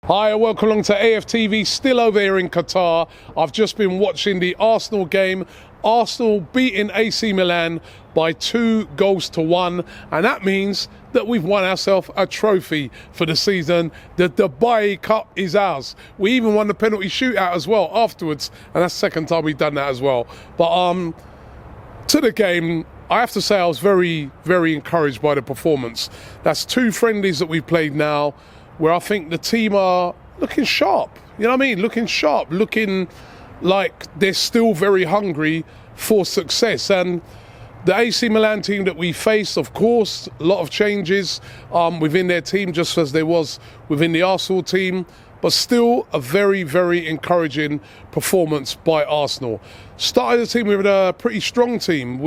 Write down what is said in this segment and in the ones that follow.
Hi and welcome along to AFTV, still over here in Qatar. I've just been watching the Arsenal game. Arsenal beating AC Milan by 2-1, and that means that we've won ourselves a trophy for the season. The Dubai Cup is ours. We even won the penalty shootout as well afterwards, and that's the second time we've done that as well. But to the game, I have to say I was very, very encouraged by the performance. That's two friendlies that we've played now, where I think the team are looking sharp. You know what I mean? Looking sharp, looking like they're still very hungry for success. And the AC Milan team that we faced, of course, a lot of changes within their team, just as there was within the Arsenal team, but still a very, very encouraging performance by Arsenal. Started the team with a pretty strong team.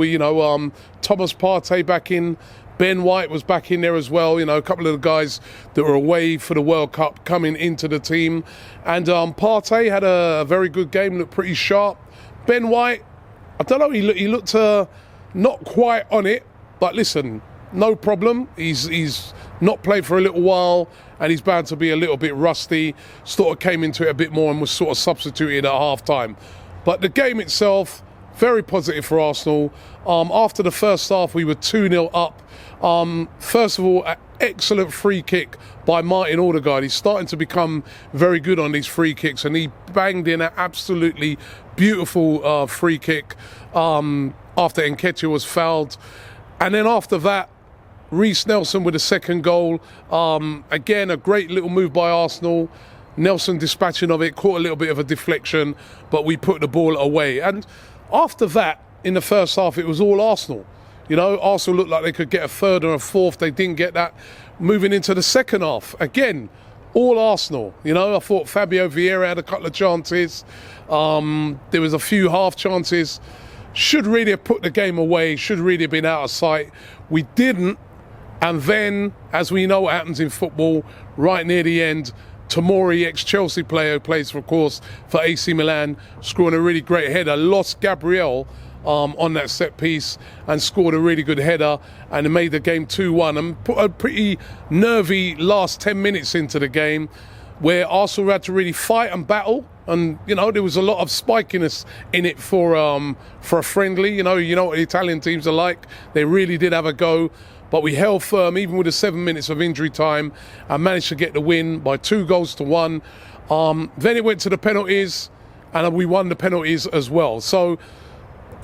Thomas Partey back in, Ben White was back in there as well. A couple of the guys that were away for the World Cup coming into the team. And Partey had a very good game, looked pretty sharp. Ben White, I don't know, he looked not quite on it, but listen, no problem. He's not played for a little while, and he's bound to be a little bit rusty. Sort of came into it a bit more and was sort of substituted at half-time. But the game itself, very positive for Arsenal. After the first half, we were 2-0 up. First of all, an excellent free kick by Martin Odegaard. He's starting to become very good on these free kicks, and he banged in an absolutely beautiful free kick after Nketiah was fouled. And then after that, Reiss Nelson with a second goal. Again, a great little move by Arsenal. Nelson dispatching of it, caught a little bit of a deflection, but we put the ball away. And after that, in the first half, it was all Arsenal. Arsenal looked like they could get a third or a fourth. They didn't get that. Moving into the second half, again, all Arsenal. I thought Fabio Vieira had a couple of chances. There was a few half chances. Should really have put the game away. Should really have been out of sight. We didn't. And then, as we know what happens in football, right near the end, Tomori, ex-Chelsea player who plays, of course, for AC Milan, scoring a really great header. Lost Gabriel on that set piece and scored a really good header, and it made the game 2-1 and put a pretty nervy last 10 minutes into the game, where Arsenal had to really fight and battle. And there was a lot of spikiness in it for a friendly. You know what the Italian teams are like. They really did have a go, but we held firm even with the 7 minutes of injury time and managed to get the win by 2-1. Then it went to the penalties, and we won the penalties as well. So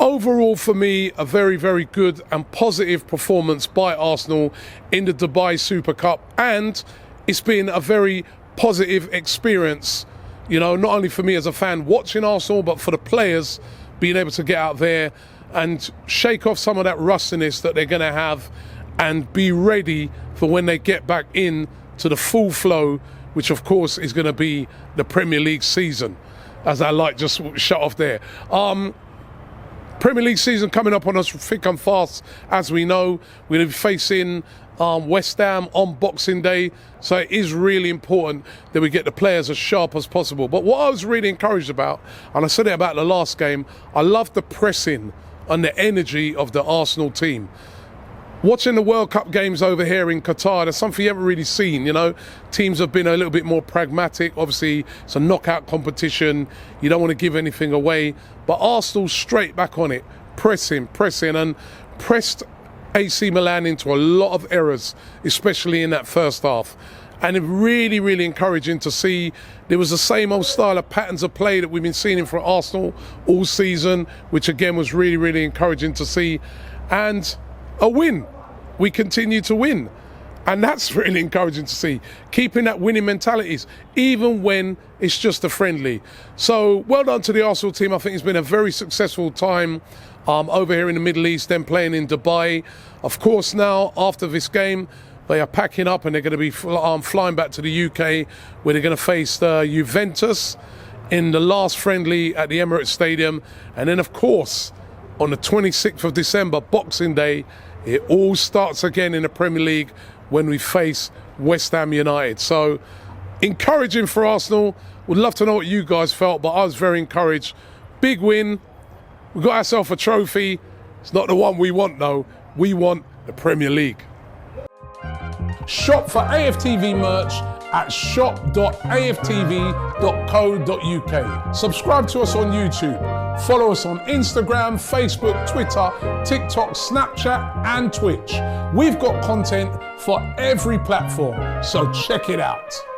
overall, for me, a very, very good and positive performance by Arsenal in the Dubai Super Cup, and it's been a very positive experience. Not only for me as a fan watching Arsenal, but for the players being able to get out there and shake off some of that rustiness that they're going to have and be ready for when they get back in to the full flow, which of course is going to be the Premier League season, as I like just shut off there. Premier League season coming up on us thick and fast, as we know. We're going to be facing West Ham on Boxing Day, so it is really important that we get the players as sharp as possible. But what I was really encouraged about, and I said it about the last game, I love the pressing and the energy of the Arsenal team. Watching the World Cup games over here in Qatar, there's something you haven't really seen. Teams have been a little bit more pragmatic. Obviously, it's a knockout competition. You don't want to give anything away. But Arsenal straight back on it, pressing, and pressed AC Milan into a lot of errors, especially in that first half. And it really, really encouraging to see. There was the same old style of patterns of play that we've been seeing from Arsenal all season, which again was really, really encouraging to see. And a win. We continue to win. And that's really encouraging to see. Keeping that winning mentalities, even when it's just a friendly. So well done to the Arsenal team. I think it's been a very successful time over here in the Middle East, then playing in Dubai. Of course, now, after this game, they are packing up and they're going to be flying back to the UK, where they're going to face Juventus in the last friendly at the Emirates Stadium. And then, of course, on the 26th of December, Boxing Day, it all starts again in the Premier League when we face West Ham United. So, encouraging for Arsenal. Would love to know what you guys felt, but I was very encouraged. Big win. We got ourselves a trophy. It's not the one we want, though. We want the Premier League. Shop for AFTV merch at shop.aftv.co.uk. Subscribe to us on YouTube. Follow us on Instagram, Facebook, Twitter, TikTok, Snapchat, and Twitch. We've got content for every platform, so check it out.